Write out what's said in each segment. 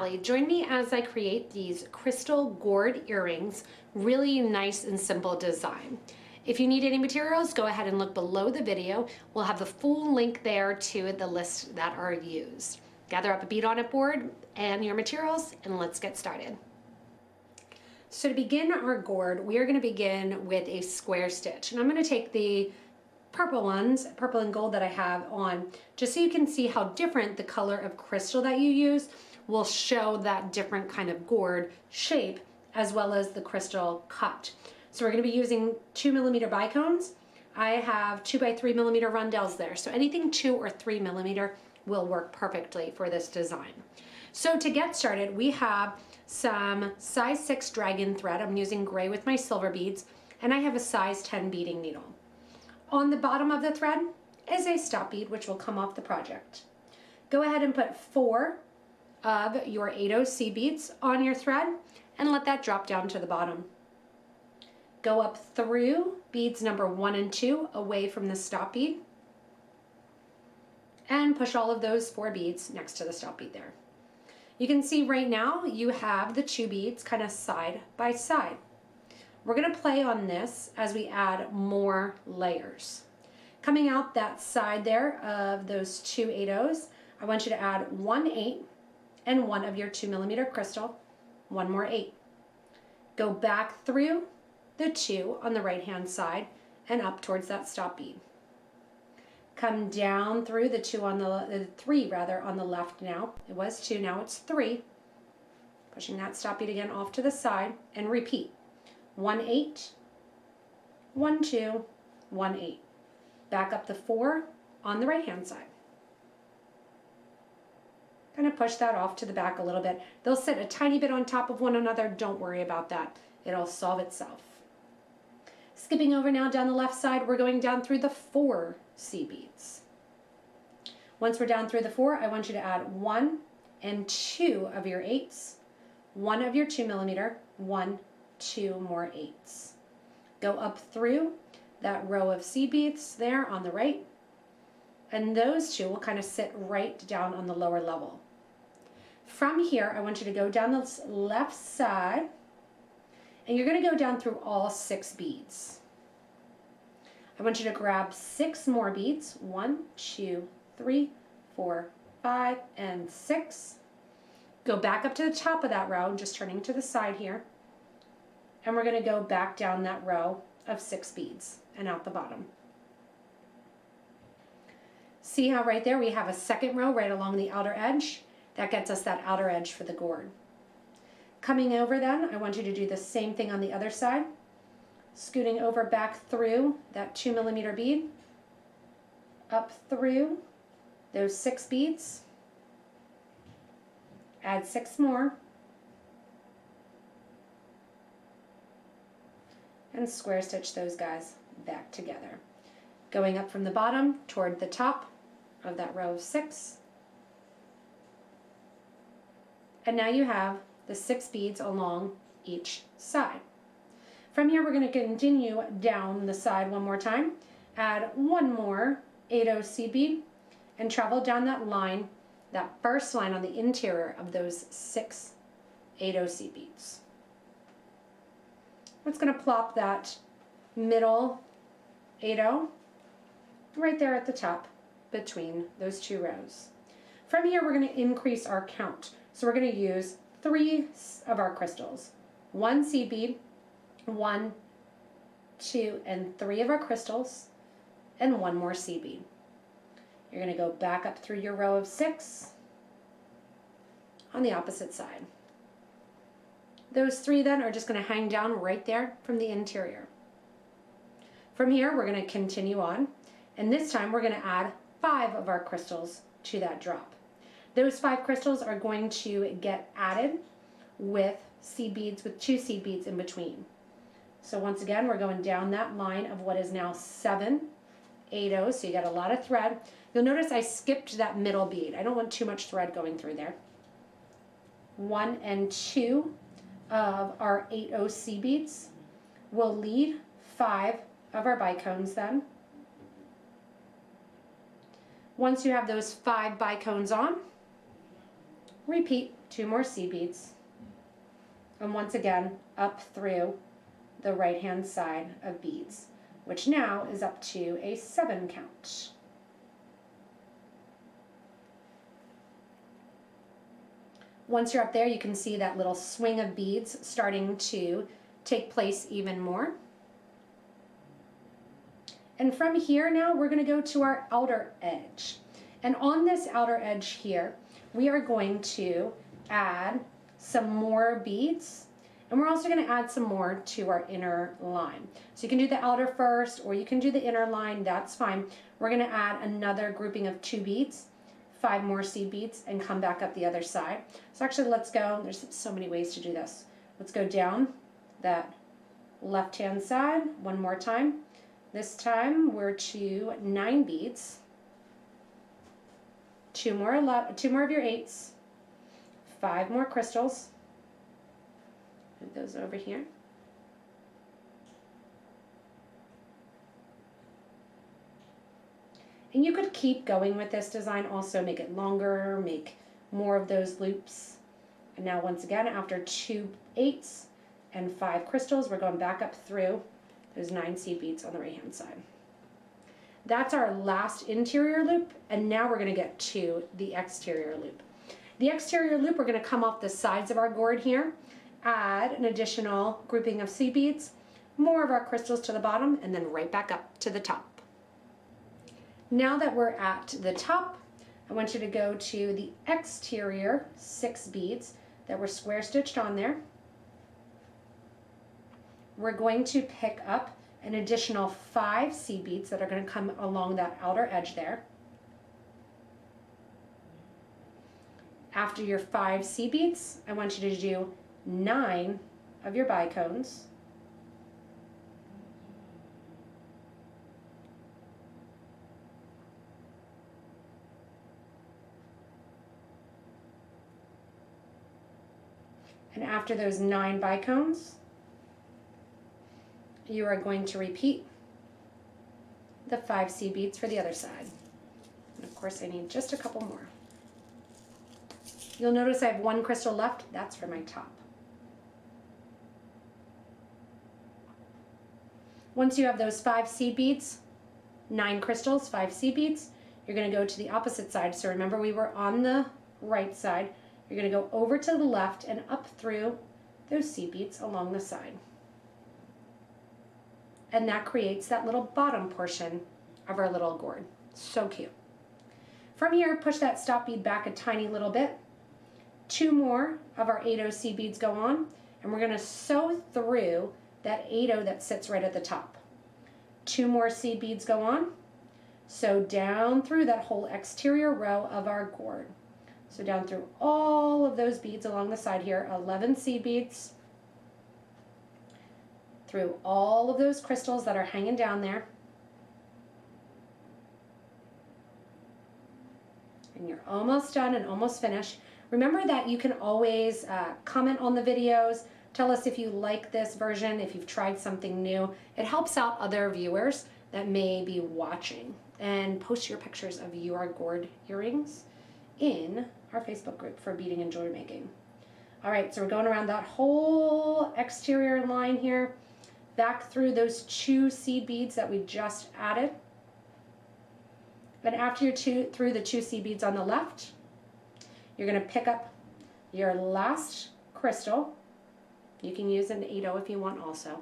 Allie. Join me as I create these Crystal Gourd Earrings. Really nice and simple design. If you need any materials, go ahead and look below the video. We'll have the full link there to the list that are used. Gather up a bead on it board and your materials, and let's get started. So to begin our gourd, we are going to begin with a square stitch. And I'm going to take the purple ones, purple and gold that I have on, just so you can see how different the color of crystal that you use will show that different kind of gourd shape as well as the crystal cut. So we're going to be using 2mm bicones. I have 2x3mm rondelles there. So anything 2 or 3mm will work perfectly for this design. So to get started, we have some size 6 DragonThread. I'm using gray with my silver beads, and I have a size 10 beading needle. On the bottom of the thread is a stop bead, which will come off the project. Go ahead and put 4 of your 8/0 beads on your thread and let that drop down to the bottom. Go up through beads number 1 and 2 away from the stop bead and push all of those 4 beads next to the stop bead there. You can see right now you have the 2 beads kind of side by side. We're going to play on this as we add more layers. Coming out that side there of those 2 8/0s, I want you to add 1 8 and 1 of your 2mm crystal, 1 more 8. Go back through the 2 on the right hand side and up towards that stop bead. Come down through the 3 on the left now. It was 2, now it's 3. Pushing that stop bead again off to the side and repeat. 1 8, 1 2, 1 8. Back up the 4 on the right hand side. Kind of push that off to the back a little bit. They'll sit a tiny bit on top of one another. Don't worry about that. It'll solve itself. Skipping over now down the left side, we're going down through the 4 C beads. Once we're down through the 4, I want you to add 1 and 2 of your 8s, 1 of your 2mm, 1, 2 more 8s. Go up through that row of C beads there on the right, and those 2 will kind of sit right down on the lower level. From here, I want you to go down the left side, and you're going to go down through all 6 beads. I want you to grab 6 more beads, 1, 2, 3, 4, 5, and 6. Go back up to the top of that row, just turning to the side here. And we're going to go back down that row of 6 beads and out the bottom. See how right there we have a second row right along the outer edge? That gets us that outer edge for the gourd. Coming over then, I want you to do the same thing on the other side. Scooting over back through that 2mm bead, up through those 6 beads, add 6 more, and square stitch those guys back together. Going up from the bottom toward the top of that row of 6. And now you have the 6 beads along each side. From here, we're going to continue down the side one more time, add 1 more 8/0 bead, and travel down that line, that first line on the interior of those 6 8/0 beads. We're just going to plop that middle 8/0 right there at the top between those 2 rows. From here, we're going to increase our count. So we're going to use 3 of our crystals, 1 C bead, 1, 2, and 3 of our crystals, and 1 more C bead. You're going to go back up through your row of 6 on the opposite side. Those 3 then are just going to hang down right there from the interior. From here, we're going to continue on, and this time we're going to add 5 of our crystals to that drop. Those 5 crystals are going to get added with C beads, with 2 C beads in between. So once again, we're going down that line of what is now 7 8/0, so you got a lot of thread. You'll notice I skipped that middle bead. I don't want too much thread going through there. 1 and 2 of our 8/0 beads will lead 5 of our bicones then. Once you have those 5 bicones on, repeat 2 more seed beads, and once again up through the right hand side of beads, which now is up to a 7 count. Once you're up there, you can see that little swing of beads starting to take place even more. And from here now, we're going to go to our outer edge. And on this outer edge here, we are going to add some more beads, and we're also going to add some more to our inner line. So you can do the outer first, or you can do the inner line, that's fine. We're going to add another grouping of 2 beads, 5 more seed beads, and come back up the other side. So actually let's go, there's so many ways to do this. Let's go down that left hand side one more time. This time we're to 9 beads, 2 more of your 8s, 5 more crystals. Move those over here. And you could keep going with this design, also make it longer, make more of those loops. And now once again, after 2 8s and 5 crystals, we're going back up through those 9 seed beads on the right hand side. That's our last interior loop, and now we're going to get to the exterior loop. The exterior loop, we're going to come off the sides of our gourd here, add an additional grouping of seed beads, more of our crystals to the bottom, and then right back up to the top. Now that we're at the top, I want you to go to the exterior 6 beads that were square stitched on there. We're going to pick up an additional 5 seed beads that are going to come along that outer edge there. After your 5 seed beads, I want you to do 9 of your bicones. And after those 9 bicones, you are going to repeat the 5 seed beads for the other side. And of course, I need just a couple more. You'll notice I have 1 crystal left. That's for my top. Once you have those 5 seed beads, 9 crystals, 5 seed beads, you're going to go to the opposite side. So remember, we were on the right side. You're going to go over to the left and up through those seed beads along the side. And that creates that little bottom portion of our little gourd. So cute. From here, push that stop bead back a tiny little bit. 2 more of our 8-0 seed beads go on, and we're going to sew through that 8-0 that sits right at the top. 2 more seed beads go on, sew down through that whole exterior row of our gourd. So down through all of those beads along the side here, 11 seed beads, through all of those crystals that are hanging down there. And you're almost done and almost finished. Remember that you can always comment on the videos, tell us if you like this version, if you've tried something new. It helps out other viewers that may be watching. And post your pictures of your gourd earrings in our Facebook group for beading and jewelry making. All right, so we're going around that whole exterior line here, back through those 2 seed beads that we just added. Then after you're through the 2 seed beads on the left, you're going to pick up your last crystal. You can use an 8-0 if you want also.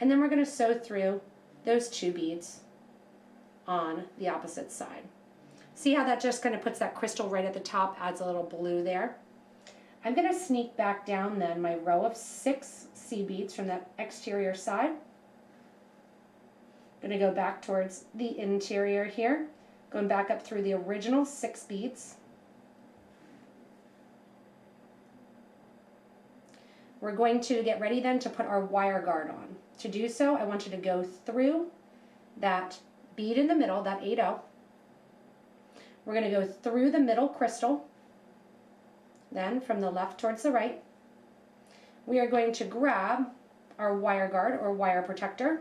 And then we're going to sew through those 2 beads on the opposite side. See how that just kind of puts that crystal right at the top, adds a little blue there. I'm going to sneak back down then my row of 6 seed beads from that exterior side. I'm going to go back towards the interior here, going back up through the original 6 beads. We're going to get ready then to put our wire guard on. To do so, I want you to go through that bead in the middle, that 8-0. We're going to go through the middle crystal, then from the left towards the right. We are going to grab our wire guard or wire protector,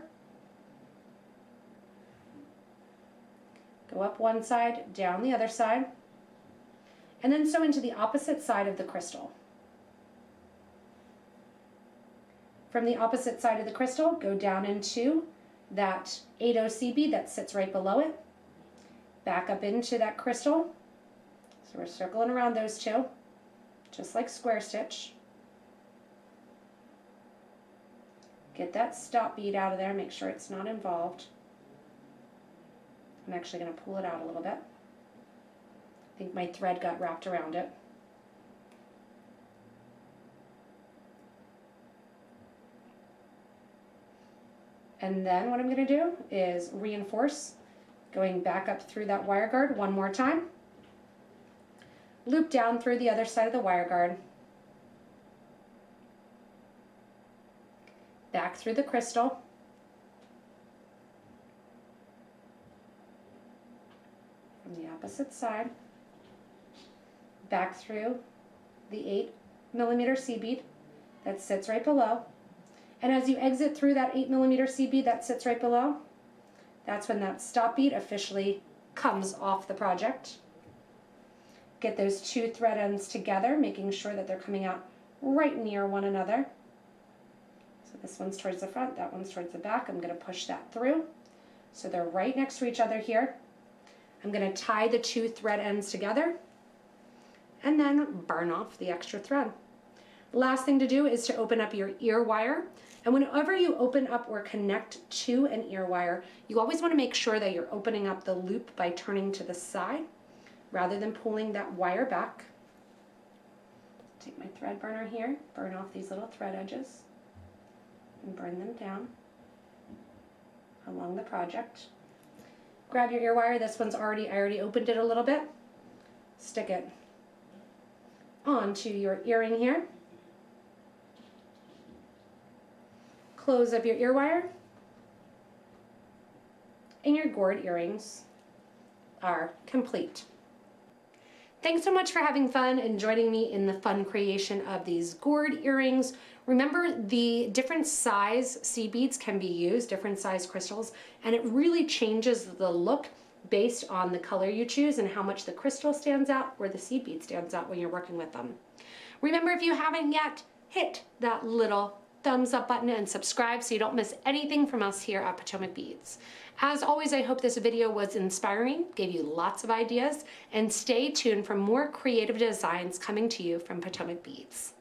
go up one side, down the other side, and then sew into the opposite side of the crystal. From the opposite side of the crystal, go down into that 8-0 seed bead that sits right below it. Back up into that crystal. So we're circling around those two, just like square stitch. Get that stop bead out of there, make sure it's not involved. I'm actually going to pull it out a little bit. I think my thread got wrapped around it. And then what I'm going to do is reinforce, going back up through that wire guard one more time. Loop down through the other side of the wire guard. Back through the crystal. From the opposite side. Back through the 8mm seed bead that sits right below. And as you exit through that 8mm seed bead that sits right below, that's when that stop bead officially comes off the project. Get those two thread ends together, making sure that they're coming out right near one another. So this one's towards the front, that one's towards the back. I'm going to push that through. So they're right next to each other here. I'm going to tie the two thread ends together and then burn off the extra thread. Last thing to do is to open up your ear wire. And whenever you open up or connect to an ear wire, you always want to make sure that you're opening up the loop by turning to the side rather than pulling that wire back. Take my thread burner here, burn off these little thread edges and burn them down along the project. Grab your ear wire. This one's I already opened it a little bit. Stick it onto your earring here. Close up your ear wire, and your gourd earrings are complete. Thanks so much for having fun and joining me in the fun creation of these gourd earrings. Remember, the different size seed beads can be used, different size crystals, and it really changes the look based on the color you choose and how much the crystal stands out or the seed bead stands out when you're working with them. Remember, if you haven't yet, hit that little thumbs up button and subscribe so you don't miss anything from us here at Potomac Beads. As always, I hope this video was inspiring, gave you lots of ideas, and stay tuned for more creative designs coming to you from Potomac Beads.